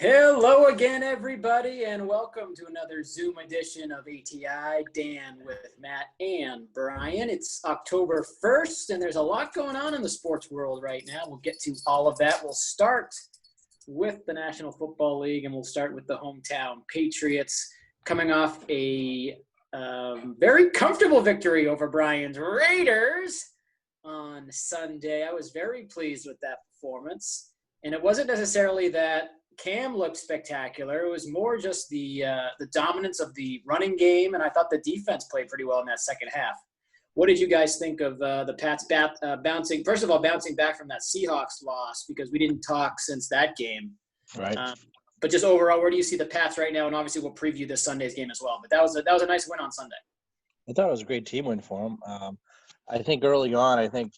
Hello again, everybody, and welcome to another Zoom edition of ATI. Dan with Matt and Brian. It's October 1st, and there's a lot going on in the sports world right now. We'll get to all of that. We'll start with the National Football League, and we'll start with the hometown Patriots coming off a very comfortable victory over Brian's Raiders on Sunday. I was very pleased with that performance, and it wasn't necessarily that Cam looked spectacular. It was more just the dominance of the running game, and I thought the defense played pretty well in that second half. What did you guys think of the Pats bouncing back from that Seahawks loss, because we didn't talk since that game? Right. But just overall, where do you see the Pats right now? And obviously, we'll preview this Sunday's game as well. But that was a nice win on Sunday. I thought it was a great team win for them. I think early on, I've been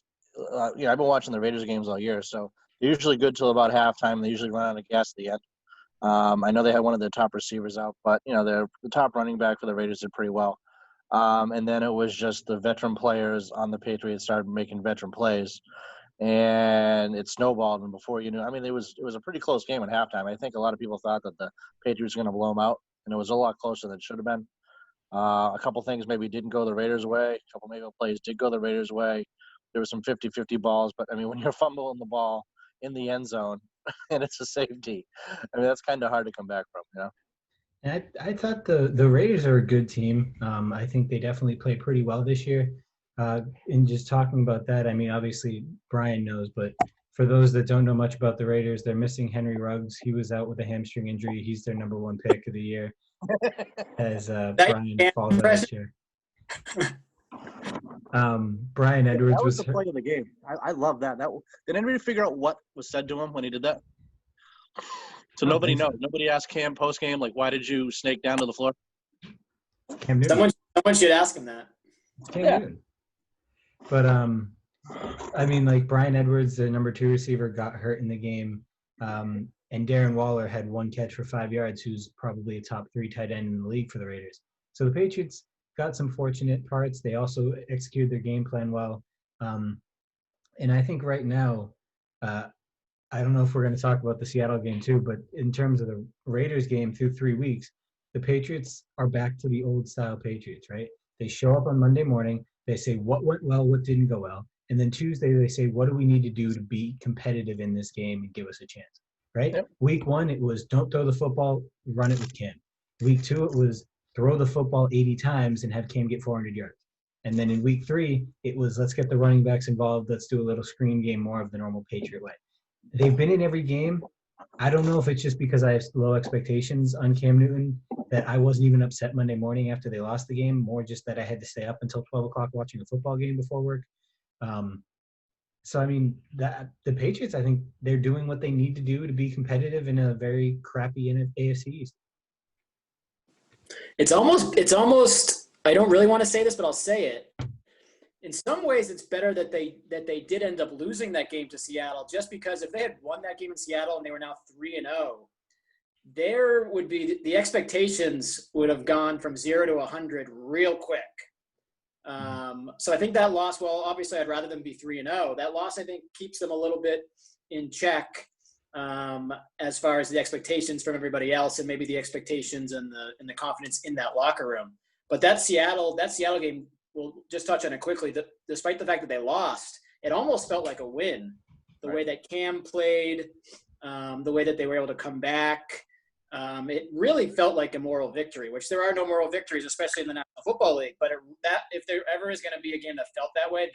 watching the Raiders games all year, so they're usually good till about halftime. They usually run out of gas at the end. I know they had one of their top receivers out, but the top running back for the Raiders did pretty well. And then it was just the veteran players on the Patriots started making veteran plays, and it snowballed. And before you knew, it was a pretty close game at halftime. I think a lot of people thought that the Patriots were going to blow them out, and it was a lot closer than it should have been. A couple things maybe didn't go the Raiders' way. A couple maybe plays did go the Raiders' way. There was some 50-50 balls, but when you're fumbling the ball in the end zone and it's a safety, that's kind of hard to come back from, And I thought the Raiders are a good team. I think they definitely play pretty well this year. And just talking about that, obviously Brian knows, but for those that don't know much about the Raiders, they're missing Henry Ruggs. He was out with a hamstring injury. He's their number one pick of the year, as Brian falls out this year. Brian Edwards that was the play of the game. I love that. Did anybody figure out what was said to him when he did that? So nobody knows. Nobody asked Cam post game, why did you snake down to the floor? Cam Newton. Someone should ask him that. Cam Newton. But Brian Edwards, the number 2 receiver, got hurt in the game, and Darren Waller had 1 catch for 5 yards, who's probably a top 3 tight end in the league for the Raiders. So the Patriots got some fortunate parts. They also executed their game plan well. And I think right now, I don't know if we're going to talk about the Seattle game too, but in terms of the Raiders game through 3 weeks, the Patriots are back to the old style Patriots, right? They show up on Monday morning. They say what went well, what didn't go well. And then Tuesday, they say, what do we need to do to be competitive in this game and give us a chance, right? Yep. Week 1, it was don't throw the football, run it with Cam. Week 2, it was throw the football 80 times and have Cam get 400 yards. And then in week 3, it was let's get the running backs involved. Let's do a little screen game, more of the normal Patriot way. They've been in every game. I don't know if it's just because I have low expectations on Cam Newton that I wasn't even upset Monday morning after they lost the game, more just that I had to stay up until 12 o'clock watching a football game before work. The Patriots, I think they're doing what they need to do to be competitive in a very crappy AFC East. It's almost. I don't really want to say this, but I'll say it. In some ways, it's better that they did end up losing that game to Seattle, just because if they had won that game in Seattle and they were now 3-0, there would be the expectations would have gone from 0 to 100 real quick. So I think that loss. Well, obviously, I'd rather them be 3-0. That loss, I think, keeps them a little bit in check. As far as the expectations from everybody else, and maybe the expectations and the confidence in that locker room. But that Seattle game, we'll just touch on it quickly. Despite the fact that they lost, it almost felt like a win. The way that Cam played, the way that they were able to come back, it really felt like a moral victory. Which there are no moral victories, especially in the National Football League. But if there ever is going to be a game that felt that way,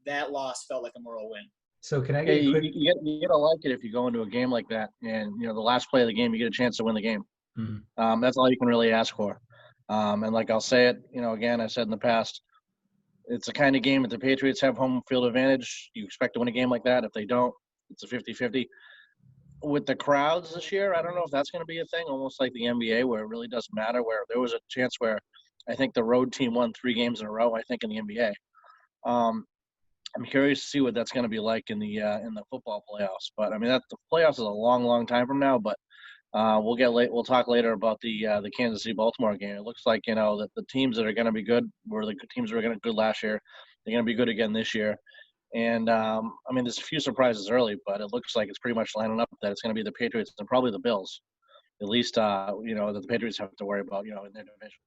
that loss felt like a moral win. So can I get a quick... You gotta like it if you go into a game like that, and the last play of the game, you get a chance to win the game. Mm-hmm. That's all you can really ask for. And I'll say it, again, I've said in the past, it's the kind of game that the Patriots have home field advantage. You expect to win a game like that. If they don't, it's a 50-50. With the crowds this year, I don't know if that's going to be a thing, almost like the NBA, where it really doesn't matter. Where there was a chance where I think the road team won 3 games in a row. I think in the NBA. I'm curious to see what that's going to be like in the football playoffs. But the playoffs is a long, long time from now. But we'll talk later about the Kansas City Baltimore game. It looks like that the teams that are going to be good were the teams that were going to be good last year. They're going to be good again this year. And, there's a few surprises early, but it looks like it's pretty much lining up that it's going to be the Patriots and probably the Bills. at least that the Patriots have to worry about, in their division.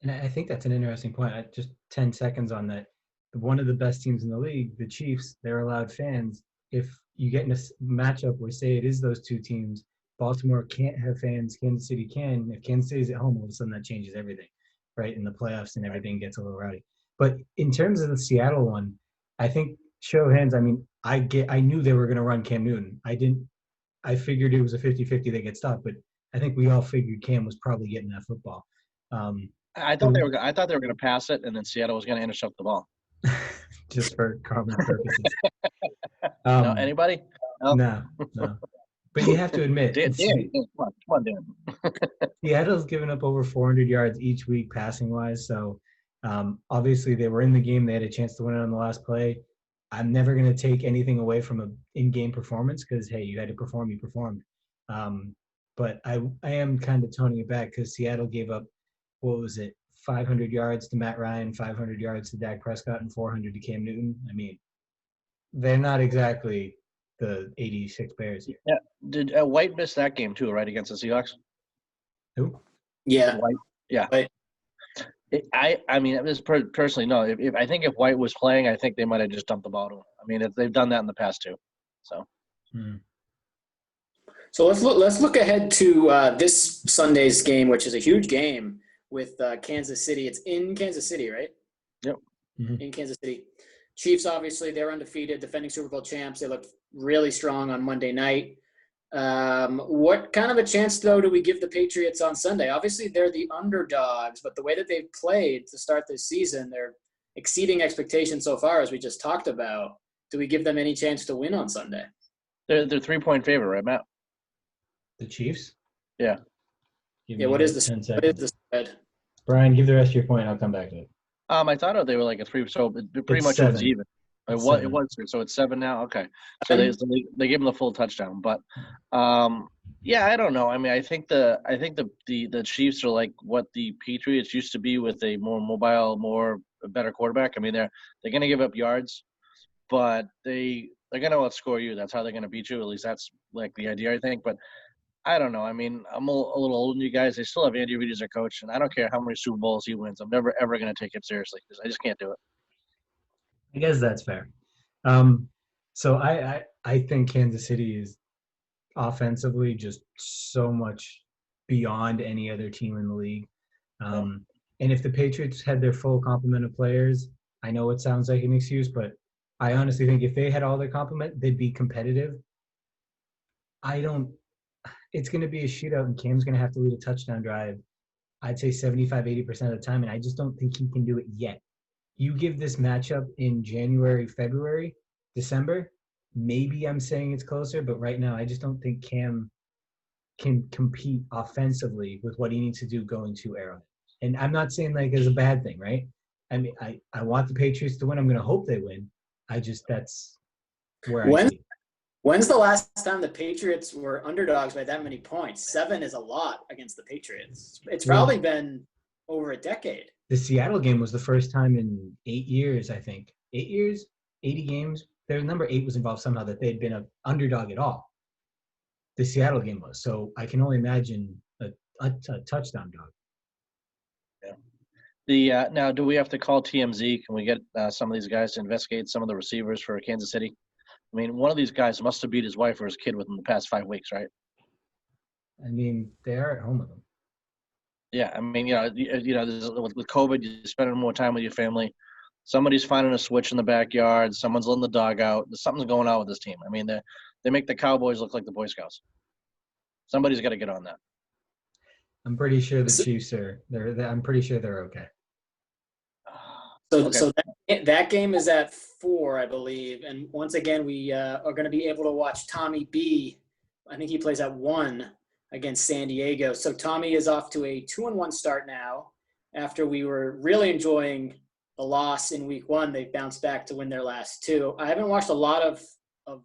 And I think that's an interesting point. Just 10 seconds on that. One of the best teams in the league, the Chiefs, they're allowed fans. If you get in a matchup where, say, it is those two teams, Baltimore can't have fans, Kansas City can. If Kansas City's at home, all of a sudden that changes everything, right? In the playoffs and everything gets a little rowdy. But in terms of the Seattle one, I think show of hands, I mean, I knew they were going to run Cam Newton. I figured it was a 50-50 they get stopped, but I think we all figured Cam was probably getting that football. I thought they were going to pass it, and then Seattle was going to intercept the ball. Just for common purposes. No, anybody? No. But you have to admit, Dan, come on, Dan. Seattle's given up over 400 yards each week passing-wise, so obviously they were in the game. They had a chance to win it on the last play. I'm never going to take anything away from an in-game performance because, hey, you had to perform, you performed. But I am kind of toning it back because Seattle gave up, 500 yards to Matt Ryan, 500 yards to Dak Prescott, and 400 to Cam Newton. I mean, they're not exactly the 86 Bears here. Yeah. Did White miss that game too, right, against the Seahawks? Who? Yeah. White. Yeah. Right. I mean, this personally, no. I think if White was playing, I think they might have just dumped the ball to him. I mean, they've done that in the past too. So. So let's look ahead to this Sunday's game, which is a huge game with Kansas City. It's in Kansas City, right? Yep. Mm-hmm. In Kansas City. Chiefs, obviously, they're undefeated, defending Super Bowl champs. They looked really strong on Monday night. What kind of a chance, though, do we give the Patriots on Sunday? Obviously, they're the underdogs, but the way that they've played to start this season, they're exceeding expectations so far, as we just talked about. Do we give them any chance to win on Sunday? They're 3-point favorite, right, Matt? The Chiefs? Yeah. What is the spread? Brian, give the rest of your point. I'll come back to it. I thought they were like a 3, so pretty much 7. it was even. It was, so it's 7 now. Okay, so they gave him the full touchdown, but yeah, I don't know. I mean, I think the Chiefs are like what the Patriots used to be with a more mobile, better quarterback. I mean, they're going to give up yards, but they're going to outscore you. That's how they're going to beat you. At least that's like the idea, I think. But I don't know. I mean, I'm a little older than you guys. They still have Andy Reid as their coach, and I don't care how many Super Bowls he wins. I'm never, ever going to take him seriously because I just can't do it. I guess that's fair. So I think Kansas City is offensively just so much beyond any other team in the league. And if the Patriots had their full complement of players, I know it sounds like an excuse, but I honestly think if they had all their complement, they'd be competitive. It's going to be a shootout, and Cam's going to have to lead a touchdown drive, I'd say 75-80% of the time, and I just don't think he can do it yet. You give this matchup in January, February, December, maybe I'm saying it's closer, but right now I just don't think Cam can compete offensively with what he needs to do going to Arrowhead. And I'm not saying like it's a bad thing, right? I mean, I want the Patriots to win. I'm going to hope they win. That's where I see. When's the last time the Patriots were underdogs by that many points? 7 is a lot against the Patriots. It's probably been over a decade. The Seattle game was the first time in 8 years, I think. 8 years, 80 games. Their number 8 was involved somehow that they'd been an underdog at all. The Seattle game was. So I can only imagine a touchdown dog. Yeah. Now, do we have to call TMZ? Can we get some of these guys to investigate some of the receivers for Kansas City? I mean, one of these guys must have beat his wife or his kid within the past 5 weeks, right? I mean, they are at home with them. Yeah, I mean, with COVID, you're spending more time with your family. Somebody's finding a switch in the backyard. Someone's letting the dog out. Something's going on with this team. I mean, they make the Cowboys look like the Boy Scouts. Somebody's got to get on that. I'm pretty sure the Chiefs I'm pretty sure they're okay. So that game is at 4, I believe. And once again, we are going to be able to watch Tommy B. I think he plays at 1 against San Diego. So Tommy is off to a 2-1 start now. After we were really enjoying the loss in week 1, they bounced back to win their last 2. I haven't watched a lot of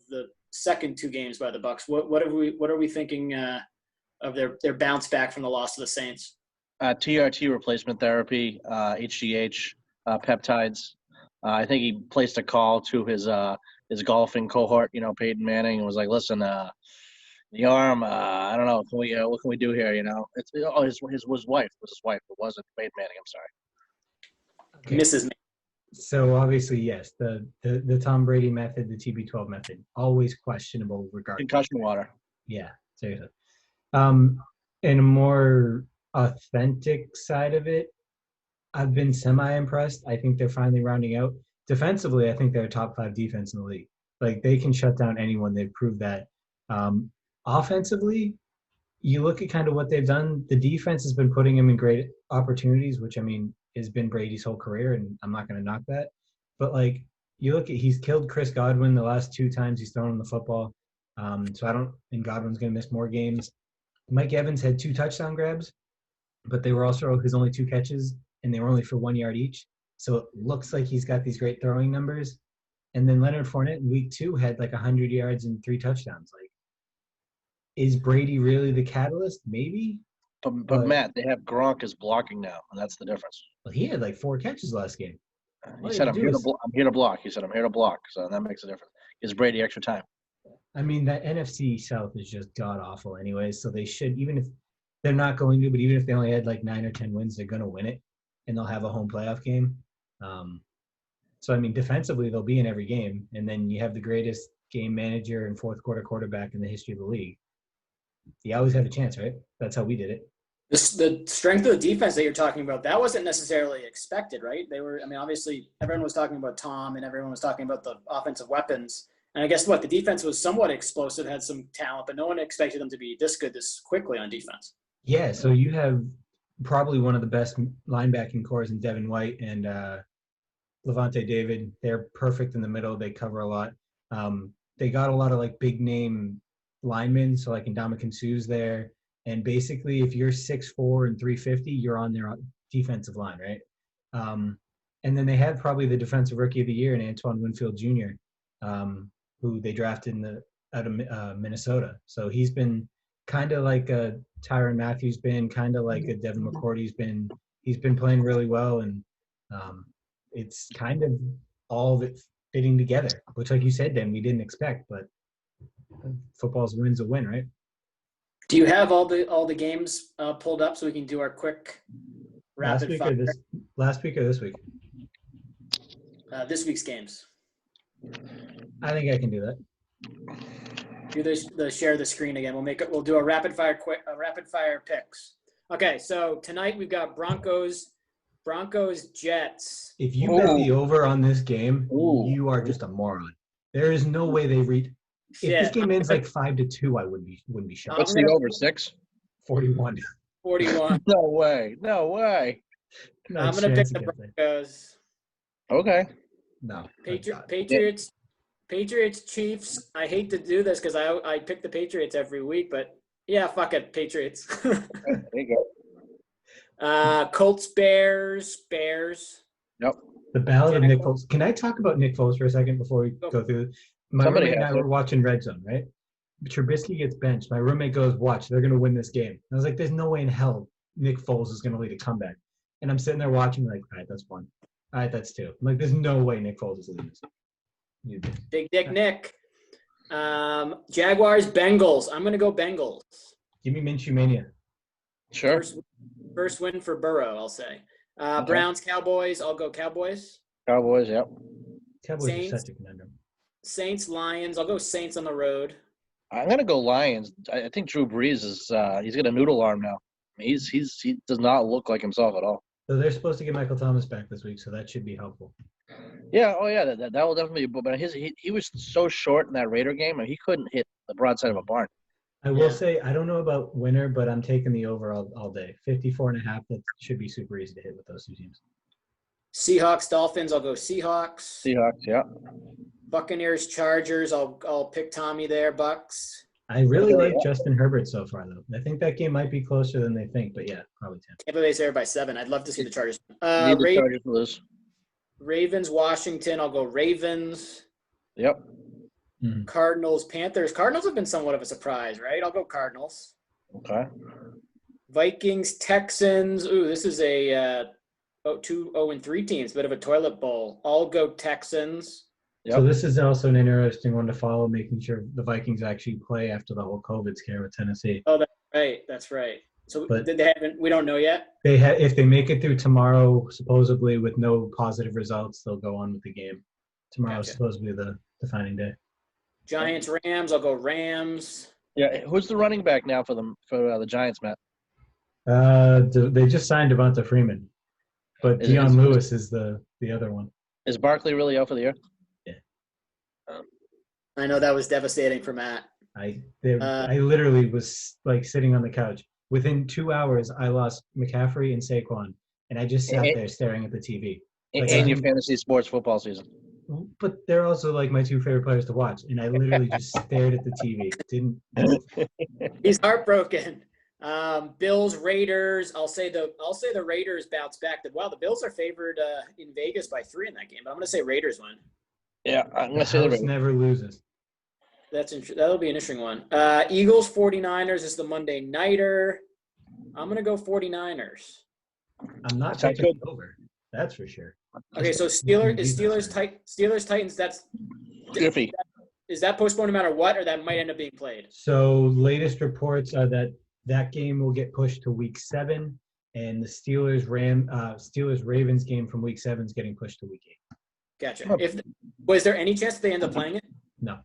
the second 2 games by the Bucs. What are we thinking of their bounce back from the loss to the Saints? TRT replacement therapy, HGH. Peptides. I think he placed a call to his golfing cohort, Peyton Manning, and was like, listen, The arm, I don't know. What can we do here? It's his wife. It was his wife. It wasn't Peyton Manning. I'm sorry. Okay. Mrs. So obviously, yes, the Tom Brady method, the TB12 method, always questionable regardless. Concussion water. Yeah, seriously. In a more authentic side of it, I've been semi-impressed. I think they're finally rounding out. Defensively, I think they're a top 5 defense in the league. Like, they can shut down anyone. They've proved that. Offensively, you look at kind of what they've done. The defense has been putting him in great opportunities, which, I mean, has been Brady's whole career, and I'm not going to knock that. But, like, you look at he's killed Chris Godwin the last 2 times he's thrown him the football. And Godwin's going to miss more games. Mike Evans had 2 touchdown grabs, but they were also his only 2 catches, and they were only for 1 yard each. So it looks like he's got these great throwing numbers. And then Leonard Fournette in week 2 had like 100 yards and 3 touchdowns. Like, is Brady really the catalyst? Maybe. But Matt, they have Gronk as blocking now, and that's the difference. Well, he had like 4 catches last game. He said, I'm here to block. He said, I'm here to block. So that makes a difference. Gives Brady extra time. I mean, that NFC South is just god-awful anyways, so they should, even if they're not going to, but even if they only had like 9 or 10 wins, they're going to win it, and they'll have a home playoff game. So, I mean, defensively, they'll be in every game, and then you have the greatest game manager and fourth quarter quarterback in the history of the league. You always have a chance, right? That's how we did it. The strength of the defense that you're talking about, that wasn't necessarily expected, right? Obviously, everyone was talking about Tom, and everyone was talking about the offensive weapons. And I guess the defense was somewhat explosive, had some talent, but no one expected them to be this good this quickly on defense. Yeah, so you have probably one of the best linebacking cores in Devin White and Levante David. They're perfect in the middle. They cover a lot. They got a lot of like big name linemen, so like Ndamukong Suh's there. And basically, if you're 6'4" and 350, you're on their defensive line, right? And then they had probably the defensive rookie of the year in Antoine Winfield Jr., who they drafted out of Minnesota. So he's been kind of like a Tyrann Mathieu's been, kind of like a Devin McCourty's been. He's been playing really well, and it's kind of all of it fitting together, which, like you said, Dan, we didn't expect, but football's win's a win, right? Do you have all the games pulled up so we can do our quick rapid fire? Last week or this week? This week's games. I think I can do that. Do the share the screen again. We'll do a rapid fire picks. Okay, so tonight we've got Broncos Jets. If you bet the over on this game, you are just a moron. There is no way they read. If this game ends like 5-2, I wouldn't be shocked. What's the over? 6? 41. 41. No way. No, I'm gonna pick the Broncos. Okay. No. Patriots, Chiefs. I hate to do this because I pick the Patriots every week, but yeah, fuck it, Patriots. There you go. Colts, Bears. Yep. The Ballad of Nick Foles. Can I talk about Nick Foles for a second before we go through? My roommate and I were watching Red Zone, right? Trubisky gets benched. My roommate goes, watch, they're going to win this game. I was like, there's no way in hell Nick Foles is going to lead a comeback. And I'm sitting there watching like, all right, that's 1. All right, that's 2. I'm like, there's no way Nick Foles is leading this. Big Dick Nick. Jaguars, Bengals. I'm going to go Bengals. Give me Minshew Mania. Sure. First win for Burrow, I'll say. Browns, Cowboys. I'll go Cowboys. Cowboys, yep. Cowboys are such a conundrum. Saints, Lions. I'll go Saints on the road. I'm gonna go Lions. I think Drew Brees is he's got a noodle arm now. He does not look like himself at all. So they're supposed to get Michael Thomas back this week, so that should be helpful. Yeah, that will definitely. But he was so short in that Raider game, and he couldn't hit the broadside of a barn. I will say I don't know about winner, but I'm taking the over all day. 54.5. That should be super easy to hit with those 2 teams. Seahawks, Dolphins. I'll go Seahawks. Seahawks, yeah. Buccaneers, Chargers. I'll pick Tommy there. Bucks. I really like Justin Herbert so far, though. I think that game might be closer than they think, but yeah, probably 10. Tampa Bay's there by 7. I'd love to see the Chargers. Chargers lose. Ravens, Washington. I'll go Ravens. Yep. Cardinals, Panthers. Cardinals have been somewhat of a surprise, right? I'll go Cardinals. Okay. Vikings, Texans. Ooh, this is a 2-0-3 teams, bit of a toilet bowl. I'll go Texans. So Yep. this is also an interesting one to follow, making sure the Vikings actually play after the whole COVID scare with Tennessee. Oh, that's right. That's right. So But they haven't. We don't know yet. if they make it through tomorrow, supposedly with no positive results, they'll go on with the game. Tomorrow is Gotcha. supposedly the defining day. Giants, Rams. I'll go Rams. Yeah. Who's the running back now for the Giants, Matt? They just signed Devonta Freeman, but Is, Dion is, Lewis is the other one. is Barkley really out for the year? Yeah. I know that was devastating for Matt. I literally was like sitting on the couch. Within 2 hours, I lost McCaffrey and Saquon, and I just sat there staring at the TV. Like In your fantasy sports football season. But they're also like my two favorite players to watch, and I literally just stared at the TV. Didn't move. He's heartbroken. Bills, Raiders. I'll say the Raiders bounce back. Wow, the Bills are favored in Vegas by 3 in that game, but I'm going to say Raiders win. Yeah, I'm going The to say the house Raiders. never loses. That'll be an interesting one. Eagles, 49ers is the Monday nighter. I'm going to go 49ers. I'm not Sounds taking good. it over. That's for sure. Okay, so Steelers Titans. That's Iffy. is that postponed no matter what, or that might end up being played? So latest reports are that game will get pushed to week 7, and the Steelers Ravens game from week 7 is getting pushed to week 8. Gotcha. Was there any chance that they end up playing it? No.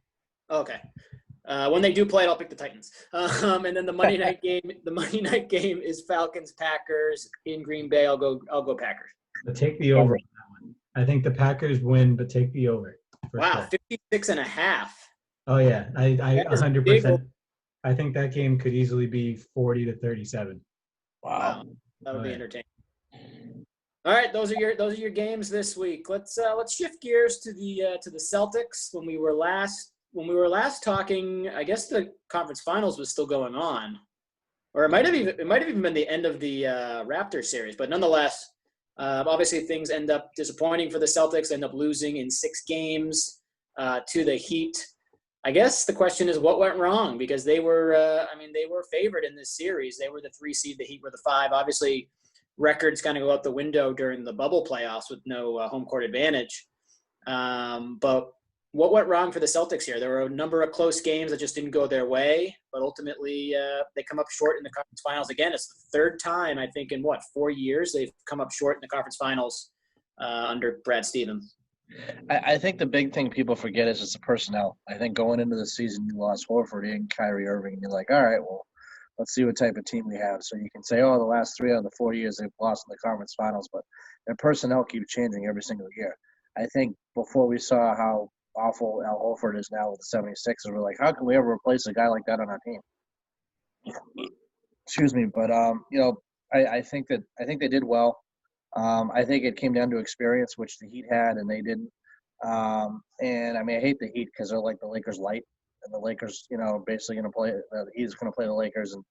Okay. When they do play it, I'll pick the Titans. And then the Monday night game. The Monday night game is Falcons Packers in Green Bay. I'll go Packers. But take the over on that one. I think the Packers win, but take the over. Wow, Sure. 56.5. Oh yeah, I That is 100%. big. I think that game could easily be 40-37. Wow, that'll be yeah. entertaining. All right, those are your games this week. Let's shift gears to the Celtics. When we were last talking, I guess the conference finals was still going on, or it might have even been the end of the Raptors series. But nonetheless, obviously things end up disappointing for the Celtics. They end up losing in 6 games to the Heat. I guess the question is what went wrong, because they were favored in this series. They were the 3 seed, the Heat were the 5. Obviously, records kind of go out the window during the bubble playoffs with no home court advantage. But what went wrong for the Celtics here? There were a number of close games that just didn't go their way, but ultimately they come up short in the conference finals. Again, it's the 3rd time, I think, in 4 years they've come up short in the conference finals under Brad Stevens. I think the big thing people forget is it's the personnel. I think going into the season, you lost Horford and Kyrie Irving, and you're like, all right, well, let's see what type of team we have. So you can say, oh, the last 3 out of the 4 years they've lost in the conference finals, but their personnel keeps changing every single year. I think before we saw how awful Al Horford is now with the 76ers, we're like, how can we ever replace a guy like that on our team? Excuse me, but I think they did well. I think it came down to experience, which the Heat had, and they didn't. And I mean, I hate the Heat because they're like the Lakers light, and the Lakers, basically going to play. The Heat is going to play the Lakers, and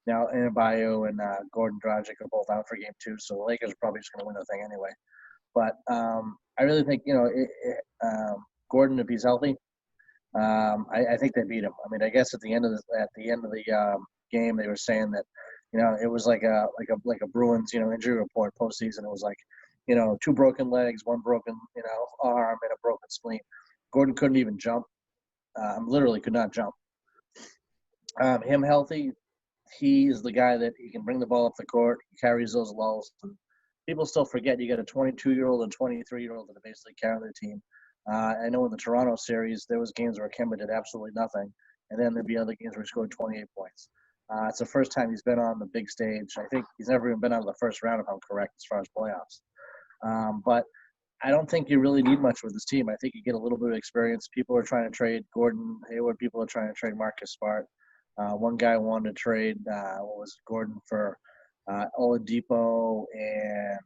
now Adebayo and Gordon Dragic are both out for game 2, so the Lakers are probably just going to win the thing anyway. But I really think Gordon, if he's healthy, I think they beat him. I mean, I guess at the end of the game, they were saying that it was like a Bruins injury report postseason. It was like 2 broken legs, 1 broken arm, and a broken spleen. Gordon couldn't even jump. Literally could not jump. Him healthy, he is the guy that he can bring the ball up the court. He carries those lulls. And people still forget you got a 22-year-old and 23-year-old that are basically carrying their team. I know in the Toronto series, there was games where Kemba did absolutely nothing, and then there'd be other games where he scored 28 points. It's the first time he's been on the big stage. I think he's never even been out of the first round, if I'm correct, as far as playoffs. But I don't think you really need much with this team. I think you get a little bit of experience. People are trying to trade Gordon Hayward. People are trying to trade Marcus Smart. One guy wanted to trade Gordon for Oladipo and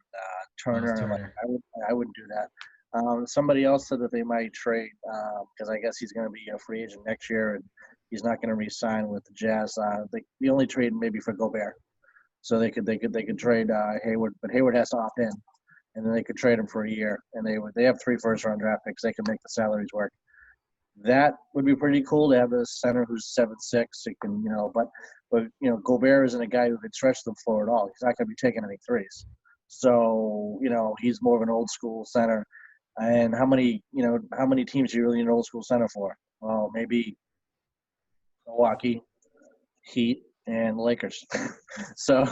Turner. Turner. I wouldn't do that. Somebody else said that they might trade because I guess he's going to be a free agent next year and he's not going to re-sign with the Jazz. The only trade maybe for Gobert, so they could trade Hayward, but Hayward has to opt in, and then they could trade him for a year, and they have 3 first-round draft picks. They can make the salaries work. That would be pretty cool to have a center who's 7'6". It can but Gobert isn't a guy who can stretch the floor at all. He's not going to be taking any threes. So he's more of an old school center. And how many teams do you really need an old school center for? Well, maybe Milwaukee, Heat, and Lakers. so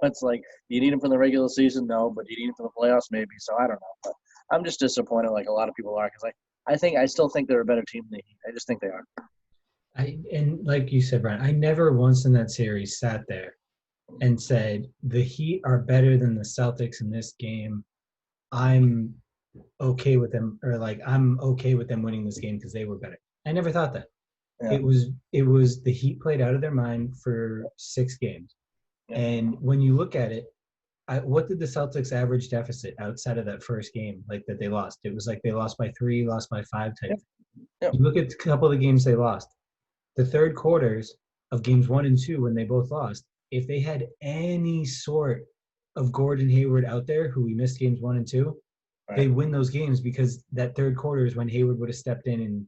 it's like, do you need him for the regular season? No, but do you need him for the playoffs? Maybe. So I don't know. But I'm just disappointed, like a lot of people are, because I still think they're a better team than the Heat. I just think they are. And like you said, Brian, I never once in that series sat there and said the Heat are better than the Celtics in this game. I'm okay with them, or like I'm okay with them winning this game because they were better. I never thought that. Yeah. It was the Heat played out of their mind for 6 games. Yeah. And when you look at it, what did the Celtics average deficit outside of that first game, like that they lost? It was like they lost by 3, lost by 5 type. Yep. You look at a couple of the games they lost. The third quarters of games 1 and 2 when they both lost, if they had any sort of Gordon Hayward out there, who we missed games 1 and 2, Right. they win those games because that third quarter is when Hayward would have stepped in, and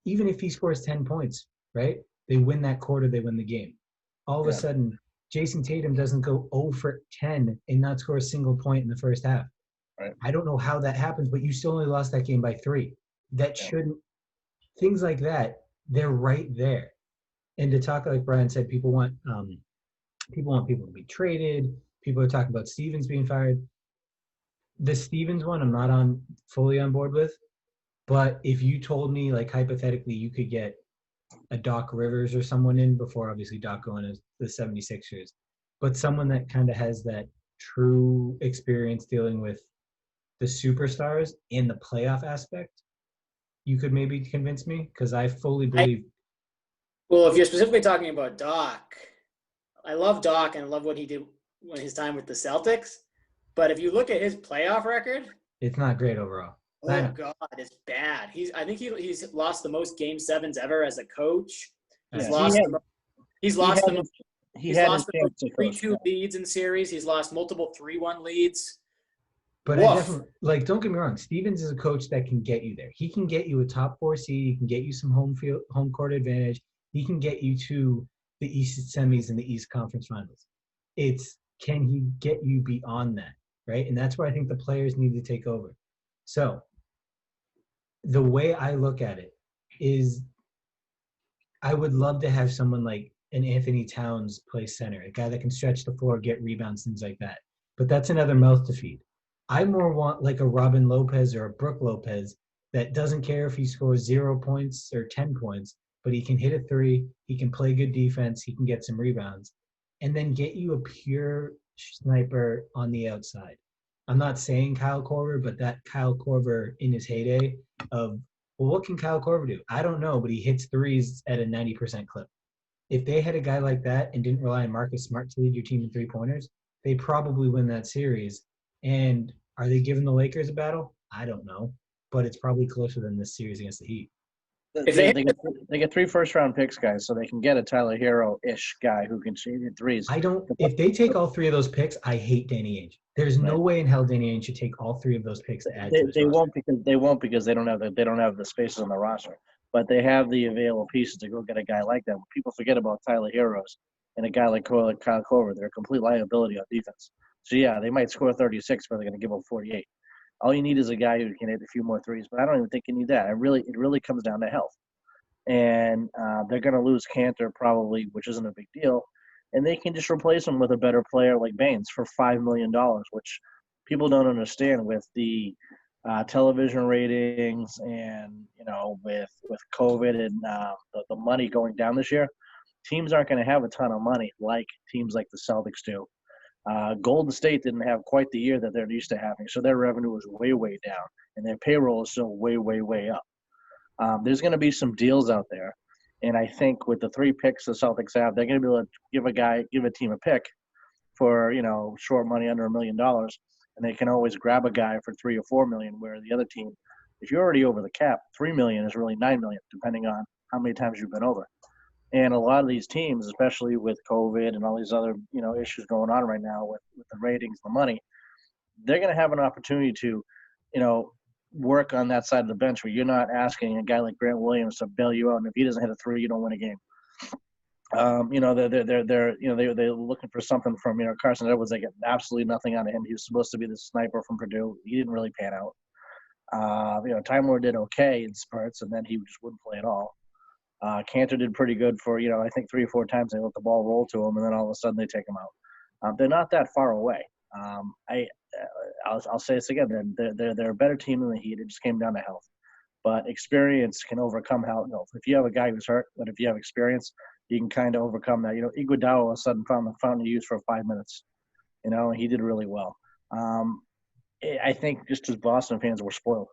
even if he scores 10 points, right, they win that quarter, they win the game. All of a sudden, Jason Tatum doesn't go 0 for 10 and not score a single point in the first half. Right. I don't know how that happens, but you still only lost that game by 3. That shouldn't – things like that, they're right there. And to talk, like Brian said, people want people to be traded. People are talking about Stevens being fired. The Stevens one, I'm not fully on board with. But if you told me, like, hypothetically, you could get a Doc Rivers or someone in before, obviously, Doc going as the 76ers, but someone that kind of has that true experience dealing with the superstars in the playoff aspect, you could maybe convince me, because I fully believe. Well, if you're specifically talking about Doc, I love Doc and I love what he did when his time with the Celtics. But if you look at his playoff record, it's not great overall. Oh God, it's bad. I think he's lost the most Game 7s ever as a coach. He's lost the most 3-2 leads in series. He's lost multiple 3-1 leads. But I definitely, like, don't get me wrong, Stevens is a coach that can get you there. He can get you a top 4 seed. He can get you some home court advantage. He can get you to the East semis and the East Conference Finals. It's, can he get you beyond that, right? And that's where I think the players need to take over. So the way I look at it is, I would love to have someone like an Anthony Towns play center, a guy that can stretch the floor, get rebounds, things like that. But that's another mouth to feed. I more want like a Robin Lopez or a Brooke Lopez that doesn't care if he scores 0 points or 10 points, but he can hit a 3, he can play good defense, he can get some rebounds, and then get you a pure sniper on the outside. I'm not saying Kyle Korver, but that Kyle Korver in his heyday of, well, what can Kyle Korver do? I don't know, but he hits threes at a 90% clip. If they had a guy like that and didn't rely on Marcus Smart to lead your team in 3-pointers, they probably win that series. And are they giving the Lakers a battle? I don't know, but it's probably closer than this series against the Heat. They get 3 first-round picks, guys, so they can get a Tyler Hero-ish guy who can shoot threes. If they take all 3 of those picks, I hate Danny Ainge. There's no way in hell Danny Ainge should take all 3 of those picks to add to this roster. They won't because they don't have the spaces on the roster. But they have the available pieces to go get a guy like that. People forget about Tyler Heroes and a guy like Kyle Korver. They're a complete liability on defense. So yeah, they might score 36, but they're going to give up 48. All you need is a guy who can hit a few more threes, but I don't even think you need that. It really comes down to health. And they're going to lose Cantor probably, which isn't a big deal. And they can just replace him with a better player like Baines for $5 million, which people don't understand with the television ratings and, with COVID and the money going down this year. Teams aren't going to have a ton of money like teams like the Celtics do. Golden State didn't have quite the year that they're used to having, so their revenue was way, way down, and their payroll is still way, way, way up. There's going to be some deals out there, and I think with the 3 picks the Celtics have, they're going to be able to give a team a pick for, short money under $1 million, and they can always grab a guy for $3 or $4 million, where the other team, if you're already over the cap, $3 million is really $9 million, depending on how many times you've been over. And a lot of these teams, especially with COVID and all these other, issues going on right now with the ratings, the money, they're going to have an opportunity to, work on that side of the bench where you're not asking a guy like Grant Williams to bail you out. And if he doesn't hit a 3, you don't win a game. They're looking for something from, Carson Edwards. They get absolutely nothing out of him. He was supposed to be the sniper from Purdue. He didn't really pan out. Time Lord did okay in spurts, and then he just wouldn't play at all. Cantor did pretty good for, I think 3 or 4 times they let the ball roll to him, and then all of a sudden they take him out. They're not that far away. I'll say this again. They're a better team than the Heat. It just came down to health. But experience can overcome health. If you have a guy who's hurt, but if you have experience, you can kind of overcome that. Iguodala all of a sudden found the fountain of youth for 5 minutes. And he did really well. I think just as Boston fans, we're spoiled.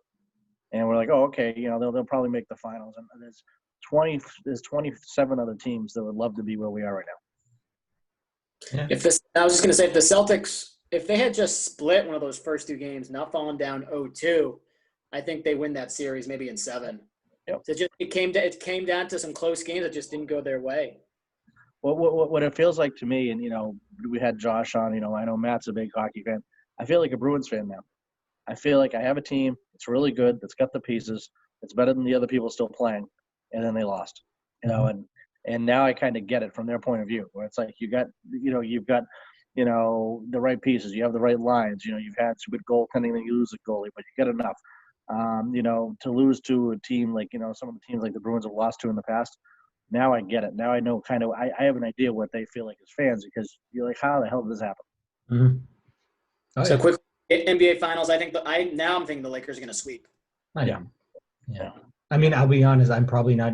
And we're like, oh, okay, they'll probably make the finals. And there's 27 other teams that would love to be where we are right now. Yeah. I was just going to say, if the Celtics, if they had just split one of those first 2 games, not fallen down 0-2, I think they win that series maybe in 7. Yep. So it came down to some close games that just didn't go their way. Well, what it feels like to me, and we had Josh on. I know Matt's a big hockey fan. I feel like a Bruins fan now. I feel like I have a team that's really good, that's got the pieces, it's better than the other people still playing, and then they lost. And now I kind of get it from their point of view, where it's like you've got the right pieces, you have the right lines, you've had some good goaltending, then you lose a goalie, but you get enough. To lose to a team like some of the teams like the Bruins have lost to in the past. Now I get it. Now I know kind of I have an idea what they feel like as fans, because you're like, how the hell did this happen? Mm-hmm. Oh, so quick NBA Finals. I think I'm thinking the Lakers are going to sweep. Yeah. I mean, I'll be honest. I'm probably not.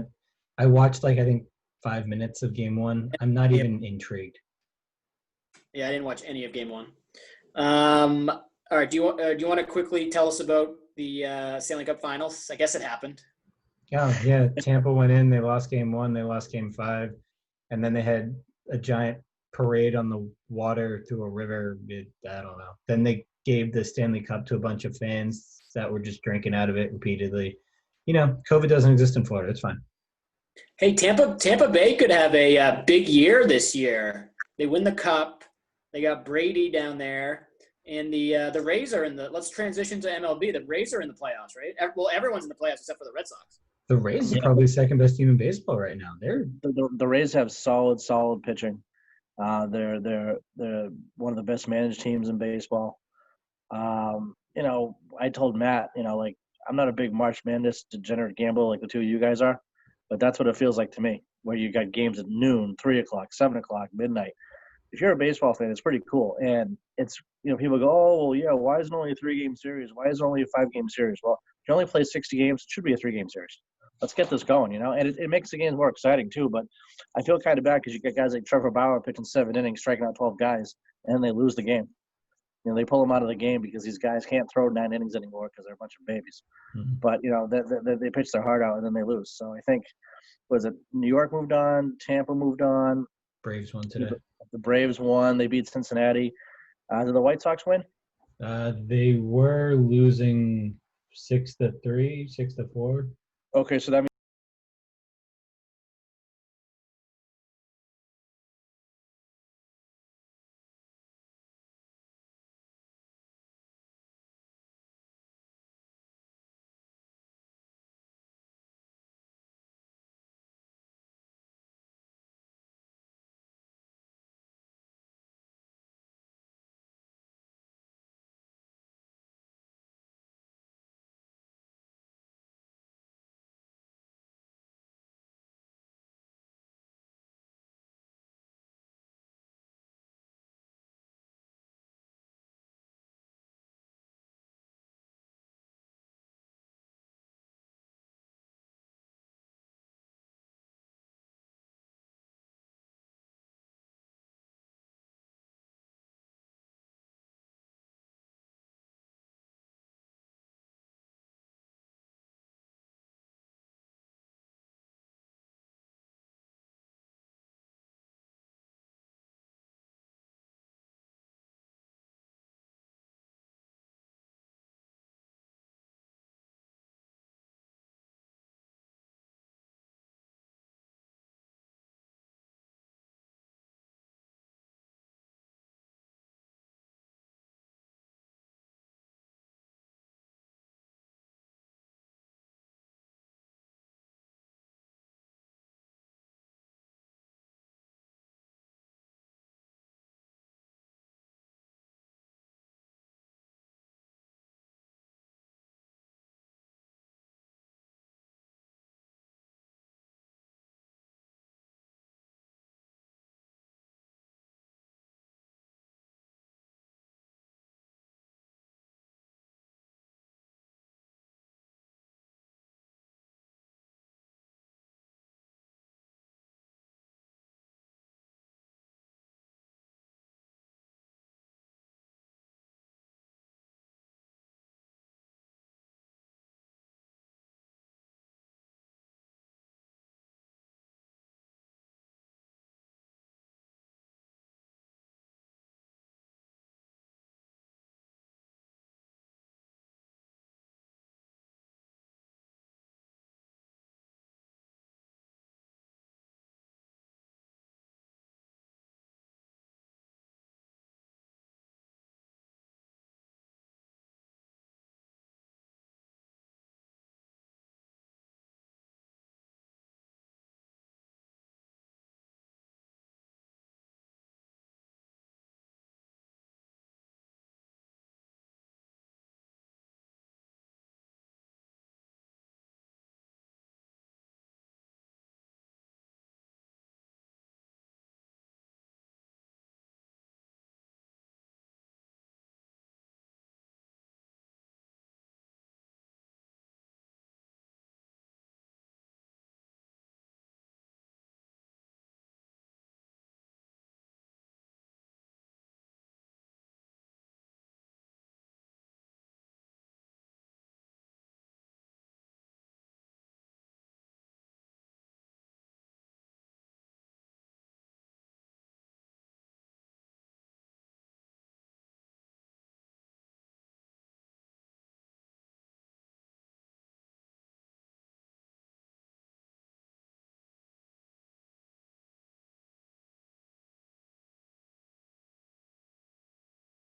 I watched I think 5 minutes of Game 1. I'm not even intrigued. Yeah, I didn't watch any of Game 1. All right. Do you want to quickly tell us about the Stanley Cup Finals? I guess it happened. Oh, yeah. Tampa went in. They lost Game 1. They lost Game 5. And then they had a giant parade on the water through a river. I don't know. Then they gave the Stanley Cup to a bunch of fans that were just drinking out of it repeatedly. COVID doesn't exist in Florida. It's fine. Hey, Tampa Bay could have a big year this year. They win the Cup. They got Brady down there. And the Rays are in the – let's transition to MLB. The Rays are in the playoffs, right? Well, everyone's in the playoffs except for the Red Sox. The Rays are probably second best team in baseball right now. The Rays have solid pitching. They're one of the best managed teams in baseball. I told Matt, I'm not a big March Madness degenerate gambler like the two of you guys are, but that's what it feels like to me, where you got games at noon, 3 o'clock, 7 o'clock, midnight. If you're a baseball fan, it's pretty cool. And it's, people go, oh, well, yeah, why is it only a 3-game series? Why is it only a 5-game series? Well, if you only play 60 games, it should be a 3-game series. Let's get this going, and it makes the games more exciting too. But I feel kind of bad because you get guys like Trevor Bauer pitching 7 innings, striking out 12 guys, and they lose the game. They pull them out of the game because these guys can't throw 9 innings anymore because they're a bunch of babies. Mm-hmm. But, they pitch their heart out and then they lose. So I think, New York moved on, Tampa moved on. Braves won today. The Braves won. They beat Cincinnati. Did the White Sox win? They were losing 6-3, 6-4. Okay, so that means